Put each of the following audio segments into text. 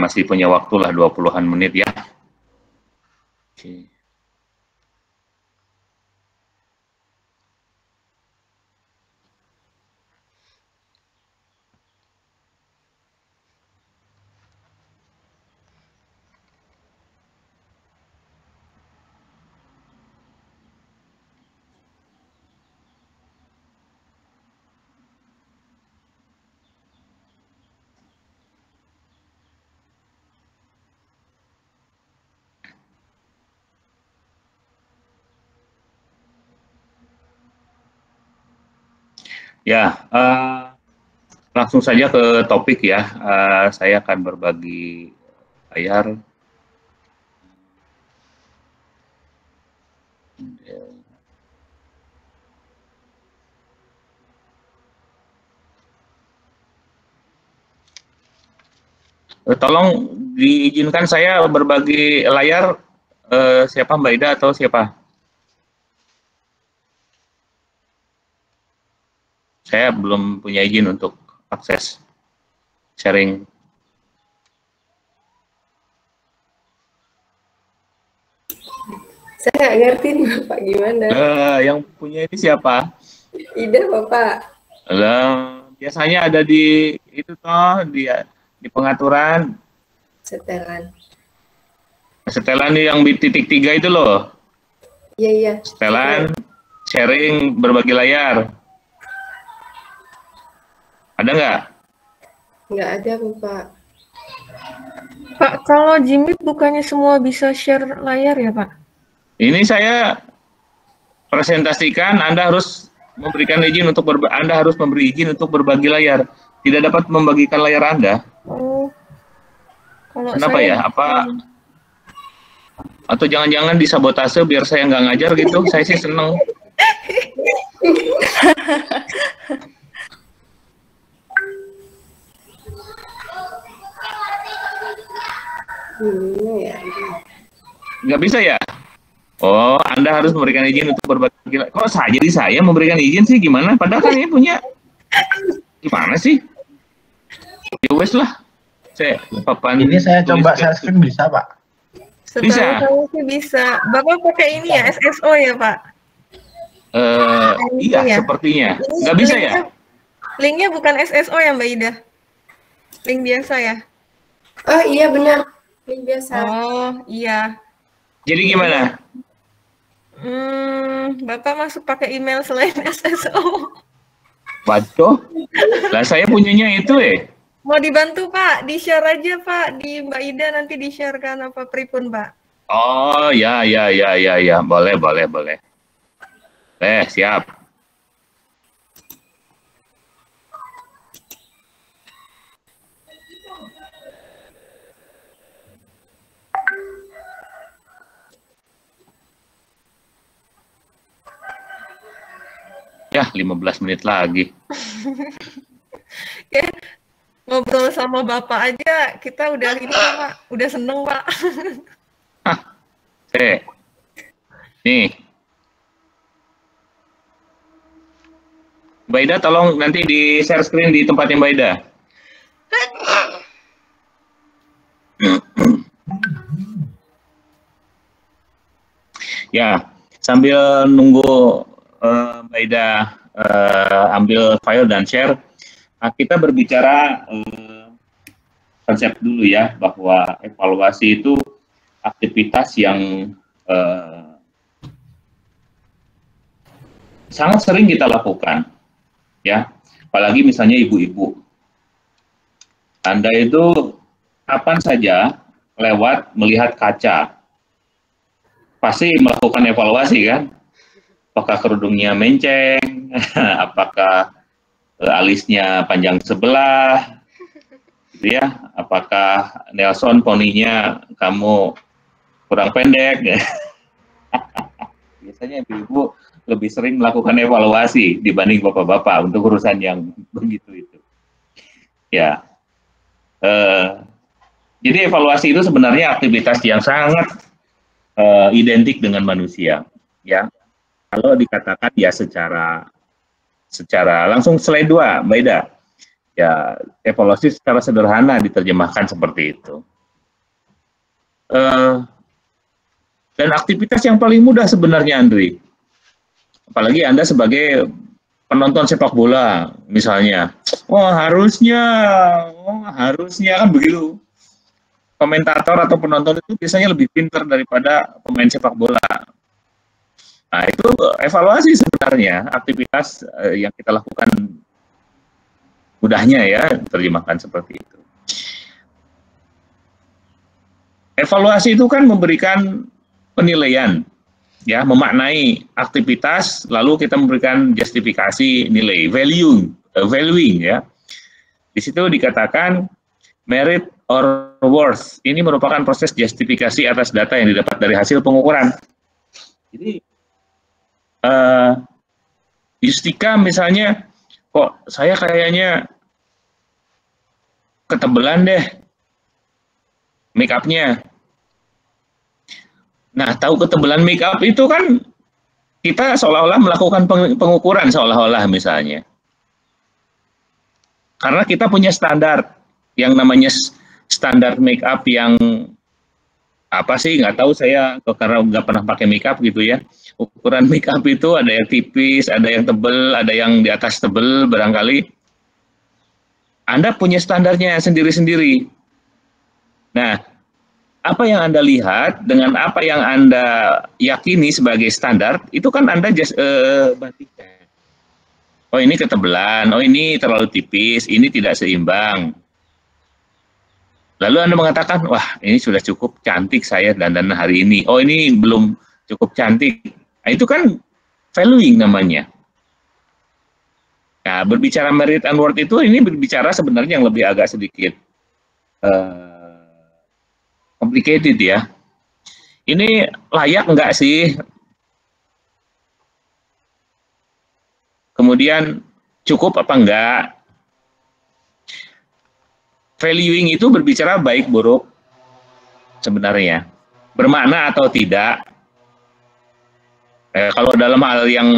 masih punya waktu lah 20-an menit ya. Oke. Ya, langsung saja ke topik ya. Saya akan berbagi layar. Tolong diizinkan saya berbagi layar. Siapa, Mbak Ida atau siapa? Saya belum punya izin untuk akses sharing. Saya nggak ngerti Bapak gimana. Yang punya ini siapa? Ida Bapak. Biasanya ada di itu toh di pengaturan. Setelan. Setelan yang di titik 3 itu loh. Iya, iya. Setelan, sharing, berbagi layar. Ada nggak? Nggak ada, Bapak. Pak, kalau Jimit bukannya semua bisa share layar ya, Pak? Ini saya presentasikan, Anda harus memberikan izin untuk Anda harus memberi izin untuk berbagi layar. Tidak dapat membagikan layar Anda. Oh. Kalau Kenapa saya, ya? Apa? Atau jangan-jangan disabotase biar saya nggak ngajar gitu? Saya sih seneng. Nggak bisa ya? Oh, Anda harus memberikan izin untuk berbagi. Kok jadi saya memberikan izin sih gimana? Padahal kan ini punya. Gimana sih? Ya wes lah. Ini saya coba share screen bisa, Pak? Bisa. Saya sih bisa. Bapak pakai ini ya, SSO ya, Pak? Iya, ya? sepertinya. Nggak bisa ya? Linknya bukan SSO ya, Mbak Ida? Link biasa ya? Oh iya benar, link biasa. Oh iya. Jadi gimana? Bapak masuk pakai email selain SSO. Waduh, lah saya punyanya itu Mau dibantu Pak, di-share aja Pak, di Mbak Ida nanti di-sharekan apa pripun Pak. Oh ya, boleh. Siap. Ya, 15 menit lagi. Ya, ngobrol sama Bapak aja, kita udah ini Pak, udah seneng Pak. Nih. Mbak Ida, tolong nanti di-share screen di tempatnya Mbak Ida. Ya, sambil nunggu Mbak Ida ambil file dan share, kita berbicara konsep dulu ya, bahwa evaluasi itu aktivitas yang sangat sering kita lakukan, ya, apalagi misalnya ibu-ibu. Anda itu kapan saja lewat melihat kaca, pasti melakukan evaluasi kan? Apakah kerudungnya menceng, apakah alisnya panjang sebelah, gitu ya? Apakah Nelson poninya kamu kurang pendek? Biasanya ibu-ibu lebih sering melakukan evaluasi dibanding bapak-bapak untuk urusan yang begitu itu. Ya, jadi evaluasi itu sebenarnya aktivitas yang sangat identik dengan manusia, ya. Kalau dikatakan ya secara langsung slide 2, Mbak Ida. Ya, evaluasi secara sederhana diterjemahkan seperti itu. Dan aktivitas yang paling mudah sebenarnya, Andri. Apalagi Anda sebagai penonton sepak bola, misalnya. Oh, harusnya kan begitu. Komentator atau penonton itu biasanya lebih pintar daripada pemain sepak bola. Nah, itu evaluasi sebenarnya, aktivitas yang kita lakukan mudahnya ya, terjemahkan seperti itu. Evaluasi itu kan memberikan penilaian, ya, memaknai aktivitas, lalu kita memberikan justifikasi nilai, valuing, ya. Di situ dikatakan merit or worth. Ini merupakan proses justifikasi atas data yang didapat dari hasil pengukuran. Jadi, Justika misalnya, kok saya kayaknya ketebelan deh make up-nya. Nah, tahu ketebalan make up itu kan kita seolah-olah melakukan pengukuran seolah-olah misalnya. Karena kita punya standar yang namanya standar make up yang apa sih, nggak tahu saya karena nggak pernah pakai make up gitu ya. Ukuran make up itu ada yang tipis, ada yang tebel, ada yang di atas tebel barangkali. Anda punya standarnya sendiri-sendiri. Nah, apa yang Anda lihat dengan apa yang Anda yakini sebagai standar, itu kan Anda bandingkan. Oh, ini ketebelan, oh ini terlalu tipis, ini tidak seimbang. Lalu Anda mengatakan, wah ini sudah cukup cantik saya dandan hari ini. Oh, ini belum cukup cantik. Nah, itu kan valuing namanya. Nah, berbicara merit and worth itu, ini berbicara sebenarnya yang lebih agak sedikit complicated ya. Ini layak enggak sih? Kemudian cukup apa enggak? Valuing itu berbicara baik buruk sebenarnya. Bermakna atau tidak. Kalau dalam hal yang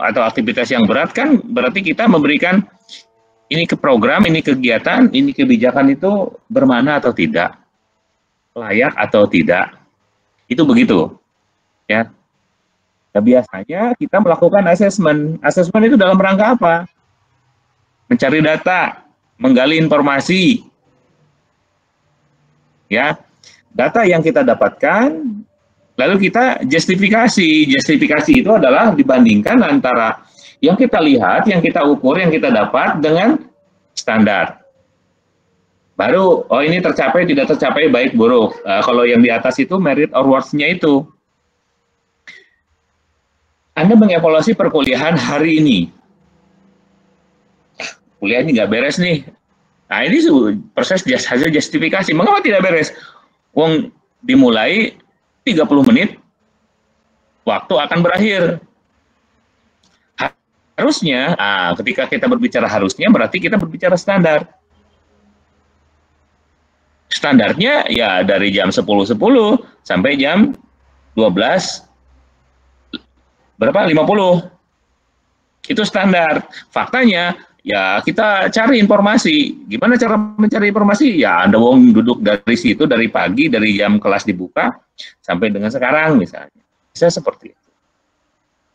atau aktivitas yang berat kan berarti kita memberikan ini ke program, ini kegiatan, ini kebijakan itu bermakna atau tidak, layak atau tidak, itu begitu, ya. Nah, biasanya kita melakukan assessment. Assessment itu dalam rangka apa? Mencari data, menggali informasi, ya. Data yang kita dapatkan. Lalu kita justifikasi. Justifikasi itu adalah dibandingkan antara yang kita lihat, yang kita ukur, yang kita dapat dengan standar. Baru, oh ini tercapai, tidak tercapai, baik, buruk. Kalau yang di atas itu merit or worth-nya itu. Anda mengevaluasi perkuliahan hari ini. Kuliahnya nggak beres nih. Nah, ini proses hasil justifikasi. Mengapa tidak beres? Wong dimulai 30 menit, waktu akan berakhir. Harusnya, ketika kita berbicara harusnya, berarti kita berbicara standar. Standarnya ya dari jam 10.10 sampai jam 12, berapa? 50. Itu standar. Faktanya, ya kita cari informasi. Gimana cara mencari informasi? Ya Anda duduk dari situ, dari pagi, dari jam kelas dibuka, sampai dengan sekarang misalnya. Bisa seperti itu.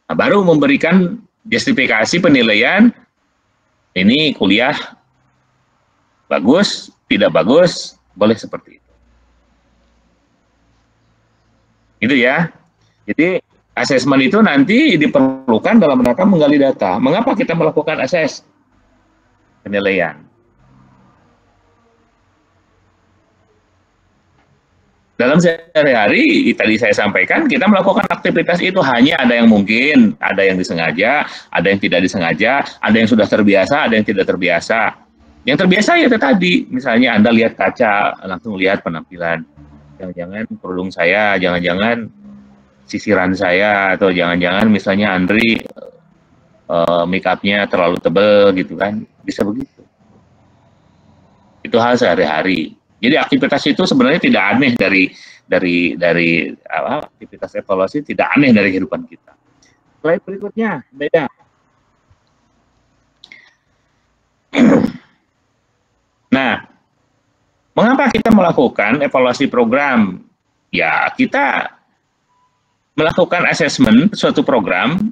Nah, baru memberikan justifikasi penilaian, ini kuliah bagus, tidak bagus, boleh seperti itu. Gitu ya. Jadi asesmen itu nanti diperlukan dalam rangka menggali data. Mengapa kita melakukan penilaian? Dalam sehari-hari, tadi saya sampaikan, kita melakukan aktivitas itu hanya ada yang mungkin, ada yang disengaja, ada yang tidak disengaja, ada yang sudah terbiasa, ada yang tidak terbiasa. Yang terbiasa ya tadi, misalnya Anda lihat kaca, langsung lihat penampilan. Jangan-jangan kerudung saya, jangan-jangan sisiran saya, atau jangan-jangan misalnya Andri make up-nya terlalu tebal gitu kan, bisa begitu. Itu hal sehari-hari. Jadi aktivitas itu sebenarnya tidak aneh dari aktivitas evaluasi tidak aneh dari kehidupan kita. Slide berikutnya beda. Nah, mengapa kita melakukan evaluasi program? Ya, kita melakukan asesmen suatu program,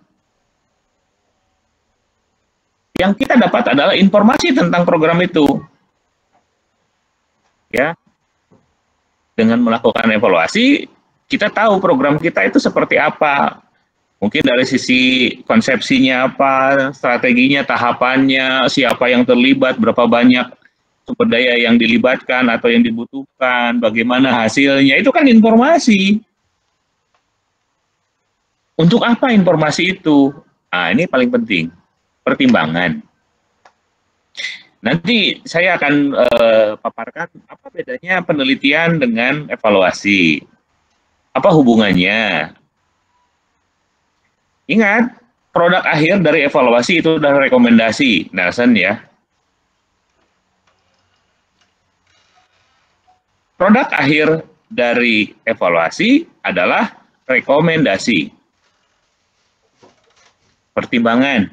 yang kita dapat adalah informasi tentang program itu. Ya, dengan melakukan evaluasi, kita tahu program kita itu seperti apa. Mungkin dari sisi konsepsinya apa, strateginya, tahapannya, siapa yang terlibat, berapa banyak sumber daya yang dilibatkan atau yang dibutuhkan, bagaimana hasilnya, itu kan informasi. Untuk apa informasi itu? Nah, ini paling penting, pertimbangan. Nanti saya akan paparkan apa bedanya penelitian dengan evaluasi. Apa hubungannya? Ingat, produk akhir dari evaluasi itu adalah rekomendasi, Nelson ya. Produk akhir dari evaluasi adalah rekomendasi. Pertimbangan.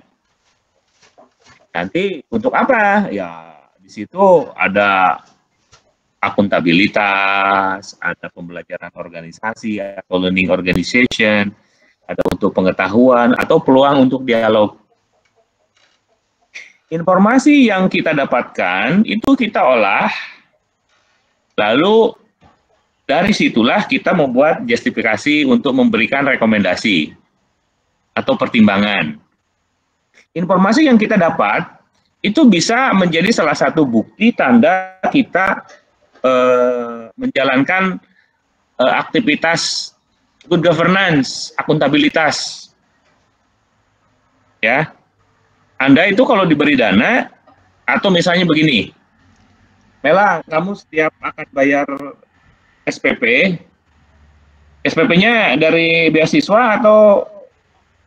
Nanti untuk apa? Ya, di situ ada akuntabilitas, ada pembelajaran organisasi atau learning organization, ada untuk pengetahuan atau peluang untuk dialog. Informasi yang kita dapatkan itu kita olah, lalu dari situlah kita membuat justifikasi untuk memberikan rekomendasi atau pertimbangan. Informasi yang kita dapat itu bisa menjadi salah satu bukti tanda kita menjalankan aktivitas good governance, akuntabilitas. Ya. Anda itu kalau diberi dana, atau misalnya begini, Mela, kamu setiap akan bayar SPP, SPP-nya dari beasiswa atau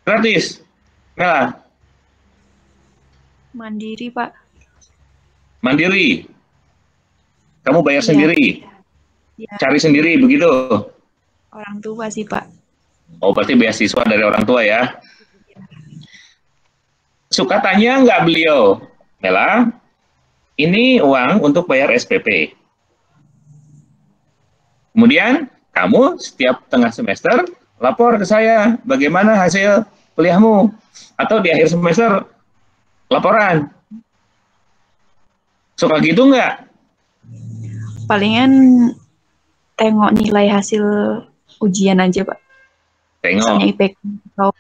gratis? Mela? Mandiri, Pak. Mandiri? Kamu bayar sendiri? Ya. Cari sendiri, begitu? Orang tua sih, Pak. Oh, berarti beasiswa dari orang tua ya? Suka tanya nggak beliau, Mela, ini uang untuk bayar SPP. Kemudian, kamu setiap tengah semester lapor ke saya, bagaimana hasil kuliahmu. Atau di akhir semester, laporan. Suka gitu nggak? Palingan tengok nilai hasil ujian aja, Pak. Tengok. Misalnya IPK atau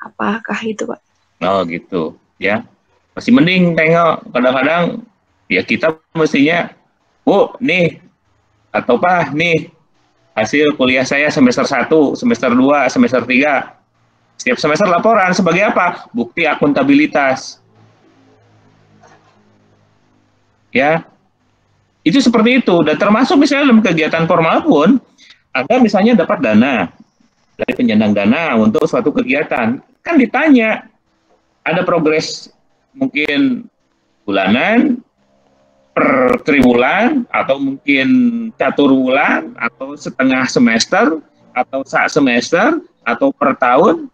apakah itu, Pak? Oh gitu, ya. Masih mending tengok. Kadang-kadang ya kita mestinya, Bu, nih, atau Pak, nih, hasil kuliah saya semester 1, semester 2, semester 3. Setiap semester laporan sebagai apa? Bukti akuntabilitas. Ya. Itu seperti itu. Dan termasuk misalnya dalam kegiatan formal pun, Anda misalnya dapat dana dari penyandang dana untuk suatu kegiatan. Kan ditanya, ada progres mungkin bulanan, per triwulan, atau mungkin catur bulan, atau setengah semester, atau sak semester, atau per tahun.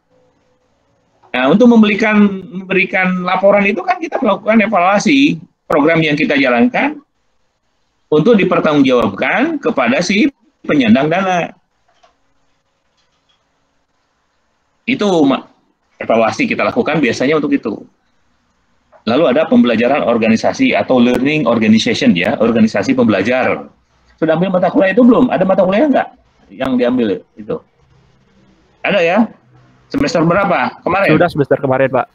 Nah, untuk memberikan laporan itu kan kita melakukan evaluasi program yang kita jalankan untuk dipertanggungjawabkan kepada si penyandang dana. Itu evaluasi kita lakukan biasanya untuk itu. Lalu ada pembelajaran organisasi atau learning organization ya, organisasi pembelajar. Sudah ambil mata kuliah itu belum? Ada mata kuliah nggak yang diambil itu? Ada ya? Semester berapa? Kemarin? Sudah semester kemarin, Pak.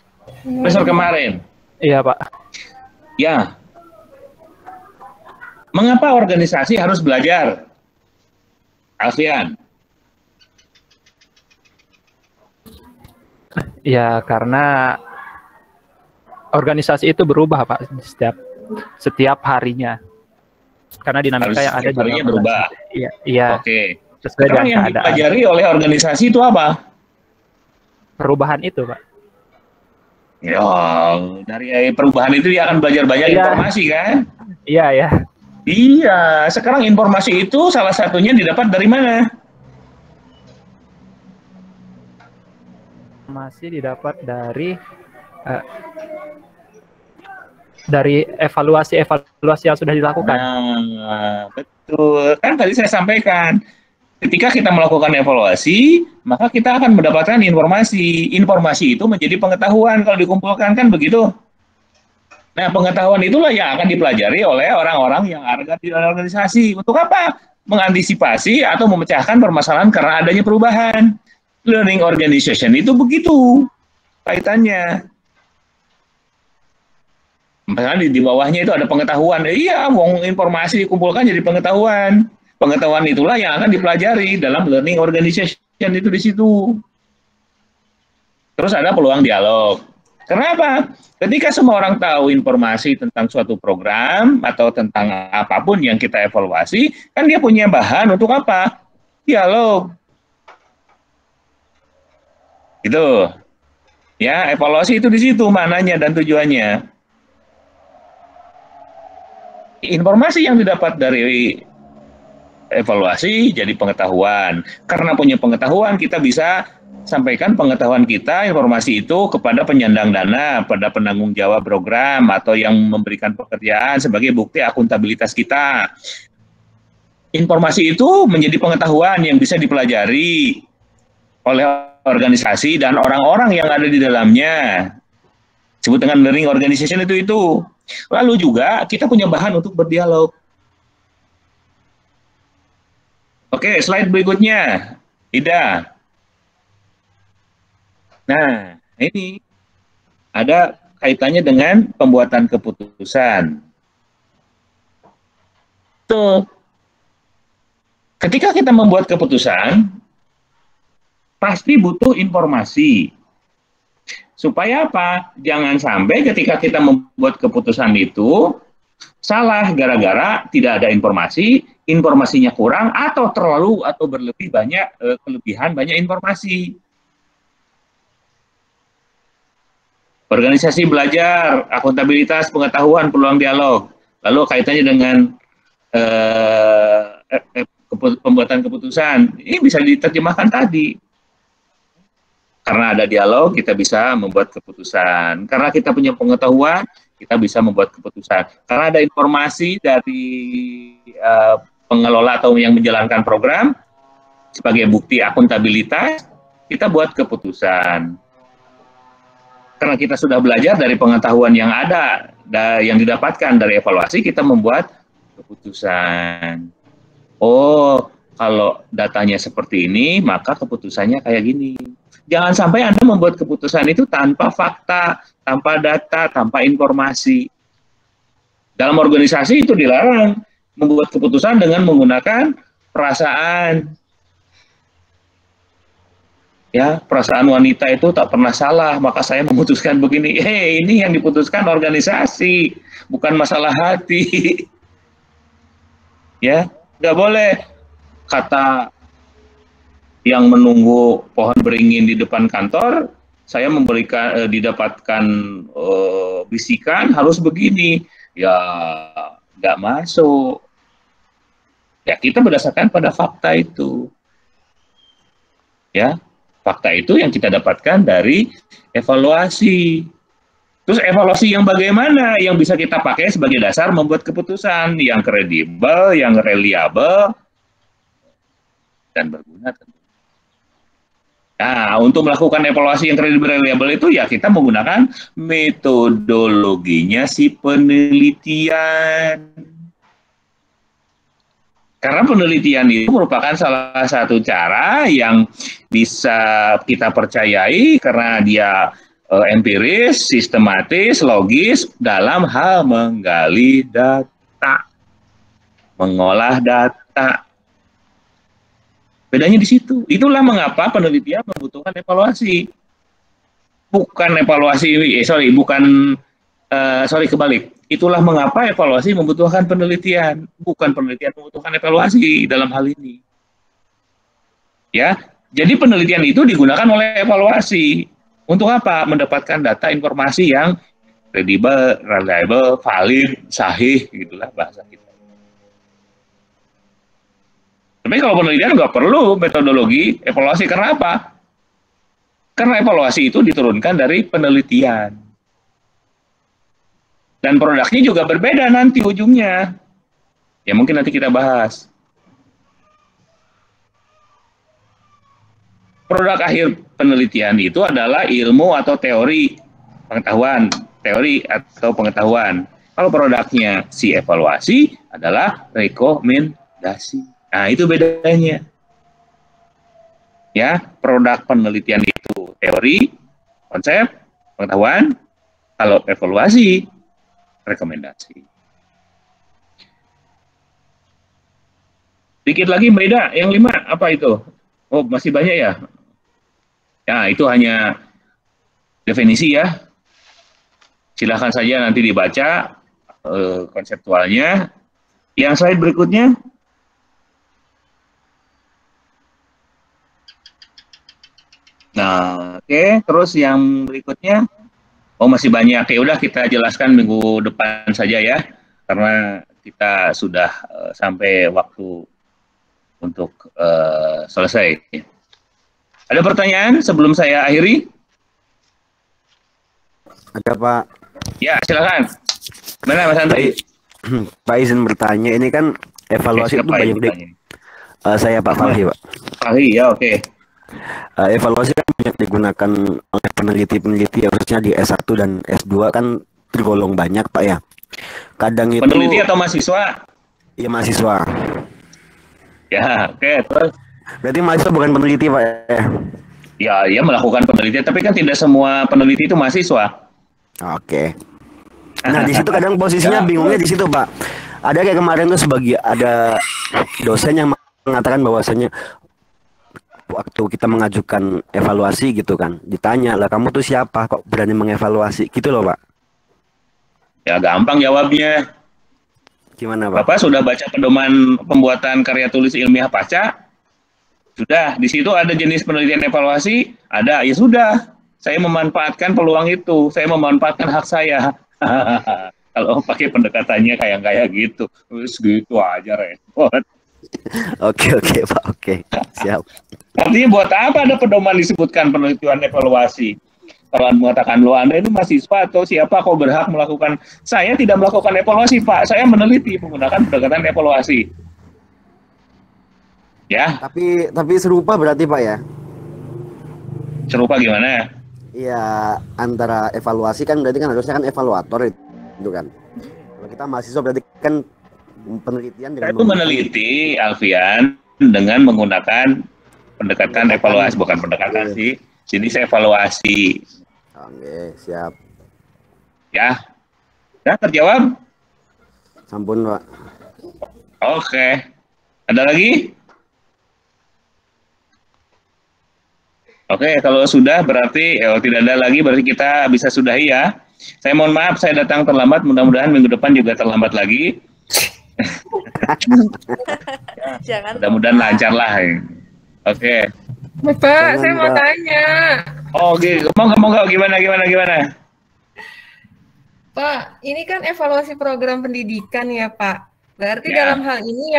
Semester kemarin? Iya, Pak. Ya. Mengapa organisasi harus belajar? Alfian? Ya, karena organisasi itu berubah, Pak, setiap harinya. Karena dinamika yang ada di harinya berubah. Iya, iya. Oke. Sesuai Sekarang dengan yang keadaan. dipelajari oleh organisasi itu apa? Perubahan itu, Pak. Ya, dari perubahan itu dia akan belajar banyak informasi kan? Iya, ya. Iya, sekarang informasi itu salah satunya didapat dari mana? Masih didapat dari dari evaluasi yang sudah dilakukan. Nah, betul. Kan tadi saya sampaikan, ketika kita melakukan evaluasi, maka kita akan mendapatkan informasi. Informasi itu menjadi pengetahuan kalau dikumpulkan, kan begitu? Nah, pengetahuan itulah yang akan dipelajari oleh orang-orang yang ada di organisasi. Untuk apa? Mengantisipasi atau memecahkan permasalahan karena adanya perubahan. Learning organization itu begitu kaitannya. Misalnya di bawahnya itu ada pengetahuan. Iya, informasi dikumpulkan jadi pengetahuan. Pengetahuan itulah yang akan dipelajari dalam learning organization itu di situ. Terus ada peluang dialog. Kenapa? Ketika semua orang tahu informasi tentang suatu program atau tentang apapun yang kita evaluasi, kan dia punya bahan untuk apa? Dialog. Itu. Ya, evaluasi itu di situ mananya dan tujuannya. Informasi yang didapat dari evaluasi jadi pengetahuan. Karena punya pengetahuan, kita bisa sampaikan pengetahuan kita, informasi itu kepada penyandang dana, pada penanggung jawab program, atau yang memberikan pekerjaan sebagai bukti akuntabilitas kita. Informasi itu menjadi pengetahuan yang bisa dipelajari oleh organisasi dan orang-orang yang ada di dalamnya. Disebut dengan learning organization itu. Lalu juga kita punya bahan untuk berdialog. Oke, slide berikutnya. Ida. Nah, ini ada kaitannya dengan pembuatan keputusan. Tuh. Ketika kita membuat keputusan, pasti butuh informasi. Supaya apa? Jangan sampai ketika kita membuat keputusan itu salah gara-gara tidak ada informasi, informasinya kurang atau terlalu atau berlebih banyak kelebihan banyak informasi. Organisasi belajar, akuntabilitas, pengetahuan, peluang dialog. Lalu kaitannya dengan pembuatan keputusan. Ini bisa diterjemahkan tadi. Karena ada dialog, kita bisa membuat keputusan. Karena kita punya pengetahuan, kita bisa membuat keputusan. Karena ada informasi dari pengelola atau yang menjalankan program, sebagai bukti akuntabilitas, kita buat keputusan. Karena kita sudah belajar dari pengetahuan yang ada, yang didapatkan dari evaluasi, kita membuat keputusan. Oh, kalau datanya seperti ini, maka keputusannya kayak gini. Jangan sampai Anda membuat keputusan itu tanpa fakta, tanpa data, tanpa informasi. Dalam organisasi itu dilarang membuat keputusan dengan menggunakan perasaan. Ya, perasaan wanita itu tak pernah salah, maka saya memutuskan begini. Ini yang diputuskan organisasi, bukan masalah hati. Ya, nggak boleh kata yang menunggu pohon beringin di depan kantor, saya memberikan didapatkan bisikan harus begini, ya nggak masuk. Ya kita berdasarkan pada fakta itu, ya fakta itu yang kita dapatkan dari evaluasi. Terus evaluasi yang bagaimana yang bisa kita pakai sebagai dasar membuat keputusan yang kredibel, yang reliable, dan berguna tentu. Nah, untuk melakukan evaluasi yang kredibel reliable itu ya kita menggunakan metodologinya si penelitian. Karena penelitian itu merupakan salah satu cara yang bisa kita percayai karena dia empiris, sistematis, logis dalam hal menggali data, mengolah data. Bedanya di situ. Itulah mengapa penelitian membutuhkan evaluasi. Bukan evaluasi, kebalik. Itulah mengapa evaluasi membutuhkan penelitian. Bukan penelitian membutuhkan evaluasi dalam hal ini. Ya, jadi penelitian itu digunakan oleh evaluasi. Untuk apa? Mendapatkan data informasi yang kredibel, reliable, valid, sahih, gitulah bahasa kita. Tapi kalau penelitian nggak perlu metodologi evaluasi. Karena apa? Karena evaluasi itu diturunkan dari penelitian. Dan produknya juga berbeda nanti ujungnya. Ya mungkin nanti kita bahas. Produk akhir penelitian itu adalah ilmu atau teori pengetahuan, teori atau pengetahuan. Kalau produknya si evaluasi adalah rekomendasi. Nah, itu bedanya. Ya, produk penelitian itu teori, konsep, pengetahuan. Kalau evaluasi, rekomendasi. Dikit lagi Mbak Ida, yang 5 apa itu? Oh, masih banyak ya? Ya, itu hanya definisi ya. Silahkan saja nanti dibaca konseptualnya. Yang slide berikutnya. Nah, oke. Terus yang berikutnya. Oh, masih banyak. Ya udah kita jelaskan minggu depan saja ya. Karena kita sudah sampai waktu untuk selesai. Ada pertanyaan sebelum saya akhiri? Ada Pak. Ya, silakan. Mana Mas Andri? Pak izin bertanya, ini kan evaluasi itu banyak saya Pak Falhi Pak. Falhi ya, oke. Evaluasi kan banyak digunakan oleh peneliti-peneliti, harusnya di S1 dan S2 kan tergolong banyak Pak ya. Kadang itu peneliti atau mahasiswa? Iya mahasiswa. Ya, oke. Terus berarti mahasiswa bukan peneliti Pak ya? Ya, ia melakukan penelitian, tapi kan tidak semua peneliti itu mahasiswa. Oke. Nah di situ kadang posisinya bingungnya di situ Pak. Ada kayak kemarin tuh ada dosen yang mengatakan bahwasanya waktu kita mengajukan evaluasi gitu kan, ditanya lah kamu tuh siapa kok berani mengevaluasi gitu loh Pak. Ya gampang jawabnya. Gimana Pak? Bapak sudah baca pedoman pembuatan karya tulis ilmiah pasca? Sudah, di situ ada jenis penelitian evaluasi, ada, ya sudah. Saya memanfaatkan peluang itu, saya memanfaatkan hak saya. Kalau pakai pendekatannya kayak gitu, terus gitu aja repot. Oke Pak, oke, siap. Artinya buat apa ada pedoman disebutkan penelitian evaluasi? Kalau mengatakan lo Anda itu mahasiswa atau siapa kok berhak melakukan? Saya tidak melakukan evaluasi Pak, saya meneliti menggunakan pendekatan evaluasi. Ya. Tapi serupa berarti Pak ya? Serupa gimana? Iya, antara evaluasi kan berarti kan harusnya kan evaluator itu kan. Kalau kita mahasiswa berarti kan penelitian dengan itu meneliti Alfian dengan menggunakan pendekatan evaluasi, bukan pendekatan sih, jenis evaluasi. Oke, siap. Ya. Ya, terjawab? Sampun Pak. Oke. Ada lagi? Oke, kalau sudah berarti tidak ada lagi, berarti kita bisa sudahi ya. Saya mohon maaf, saya datang terlambat. Mudah-mudahan minggu depan juga terlambat lagi. Mudah-mudahan lancar lah. Oke. Bapak, saya mau tanya. Oh, oke. Ngomong gimana? Pak, ini kan evaluasi program pendidikan ya Pak. Berarti Ya. dalam hal ini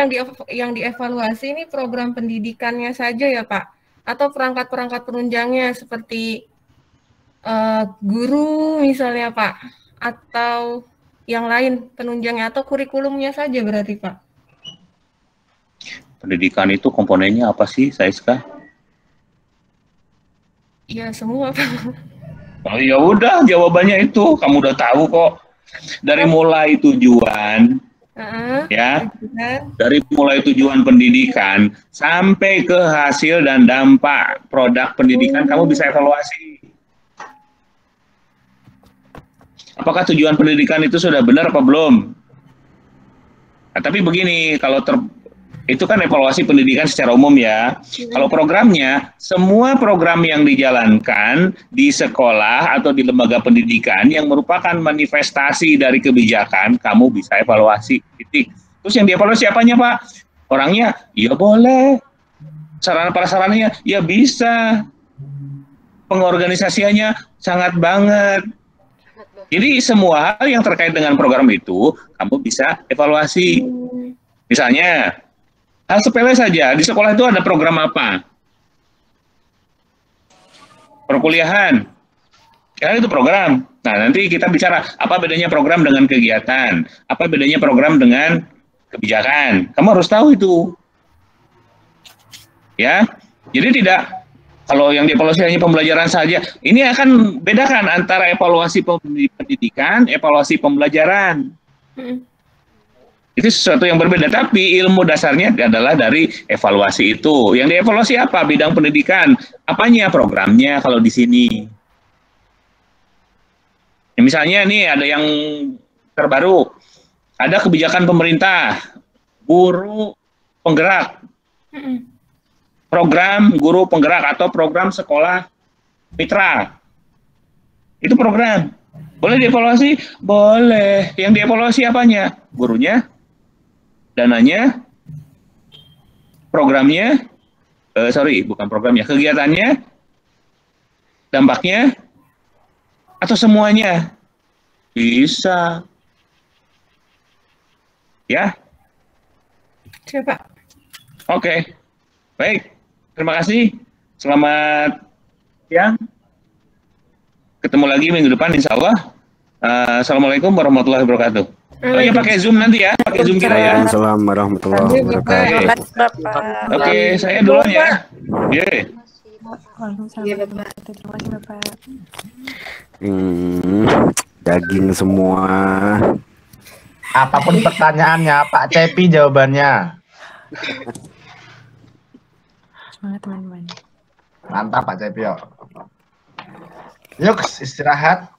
yang dievaluasi ini program pendidikannya saja ya Pak? Atau perangkat-perangkat penunjangnya seperti guru misalnya Pak, atau yang lain penunjangnya atau kurikulumnya saja berarti Pak? Pendidikan itu komponennya apa sih, Saiska? Ya semua Pak. Oh ya udah, jawabannya itu kamu udah tahu kok. Dari mulai tujuan, ya, dari mulai tujuan pendidikan sampai ke hasil dan dampak produk pendidikan kamu bisa evaluasi. Apakah tujuan pendidikan itu sudah benar apa belum? Nah, tapi begini, kalau itu kan evaluasi pendidikan secara umum ya. Kalau programnya, semua program yang dijalankan di sekolah atau di lembaga pendidikan yang merupakan manifestasi dari kebijakan, kamu bisa evaluasi. Titik. Terus yang dievaluasi apanya Pak? Orangnya, ya boleh. Sarana prasarananya, ya bisa. Pengorganisasiannya sangat banget. Jadi semua hal yang terkait dengan program itu, kamu bisa evaluasi. Misalnya, hal sepele saja, di sekolah itu ada program apa? Perkuliahan. Karena itu program. Nah, nanti kita bicara apa bedanya program dengan kegiatan, apa bedanya program dengan kebijakan. Kamu harus tahu itu. Ya. Jadi tidak, kalau yang dievaluasi hanya pembelajaran saja, ini akan bedakan antara evaluasi pendidikan, evaluasi pembelajaran. Itu sesuatu yang berbeda, tapi ilmu dasarnya adalah dari evaluasi itu. Yang dievaluasi apa? Bidang pendidikan. Apanya? Programnya kalau di sini. Ya, misalnya nih ada yang terbaru. Ada kebijakan pemerintah, guru penggerak. Program guru penggerak atau program sekolah mitra. Itu program. Boleh dievaluasi? Boleh. Yang dievaluasi apanya? Gurunya, dananya, programnya, bukan programnya, kegiatannya, dampaknya, atau semuanya? Bisa. Ya? Siapa? Oke. Baik. Terima kasih. Selamat siang. Ketemu lagi minggu depan insya Allah. Assalamualaikum warahmatullahi wabarakatuh. Oh ya, pakai Zoom nanti ya, pakai Zoom kita ya. Assalamualaikum warahmatullahi wabarakatuh. Oke, saya duluan ya. Ye. Iya, Bapak. Terima kasih Bapak. Daging semua. Apapun pertanyaannya, Pak Cepi jawabannya. Semangat teman-teman. Mantap Pak Cepi. Yuk istirahat.